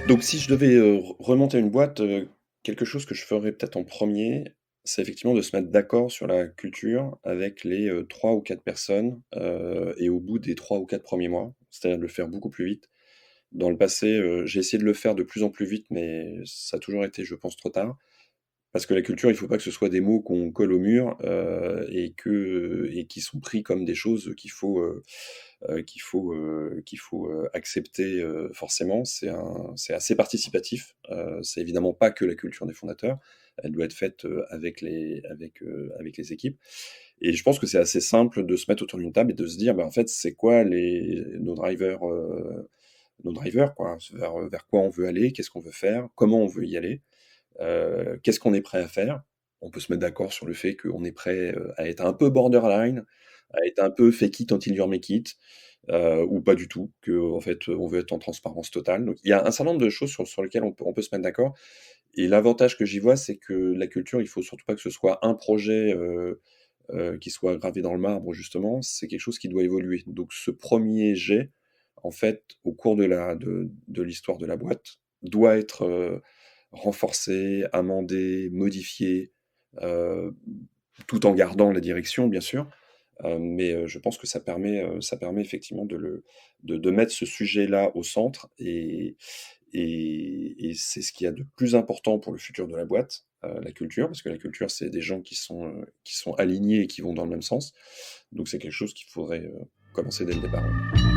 Donc si je devais, remonter une boîte, quelque chose que je ferais peut-être en premier, c'est effectivement de se mettre d'accord sur la culture avec les, 3 ou 4 personnes, et au bout des 3 ou 4 premiers mois, c'est-à-dire de le faire beaucoup plus vite. Dans le passé, j'ai essayé de le faire de plus en plus vite, mais ça a toujours été, je pense, trop tard. Parce que la culture, il faut pas que ce soit des mots qu'on colle au mur, et qui sont pris comme des choses qu'il faut accepter, forcément. C'est assez participatif. C'est évidemment pas que la culture des fondateurs. Elle doit être faite, avec les équipes et je pense que c'est assez simple de se mettre autour d'une table et de se dire: «Bah, en fait, c'est quoi nos drivers, quoi? Vers quoi on veut aller? Qu'est-ce qu'on veut faire? Comment on veut y aller?» Qu'est-ce qu'on est prêt à faire? On peut se mettre d'accord sur le fait qu'on est prêt, à être un peu borderline, à être un peu fake it until you make it, ou pas du tout, qu'en fait, on veut être en transparence totale. Donc il y a un certain nombre de choses sur lesquelles on peut se mettre d'accord et l'avantage que j'y vois, c'est que la culture, il faut surtout pas que ce soit un projet, qui soit gravé dans le marbre justement, c'est quelque chose qui doit évoluer. Donc ce premier jet, en fait, au cours de l'histoire de la boîte, doit être, renforcé, amendé, modifié, heu, tout en gardant la direction bien sûr. Mais je pense que ça permet effectivement de mettre ce sujet-là au centre et c'est ce qu'il y a de plus important pour le futur de la boîte, la culture, parce que la culture, c'est des gens qui sont alignés et qui vont dans le même sens. Donc c'est quelque chose qu'il faudrait, commencer dès le départ, ouais.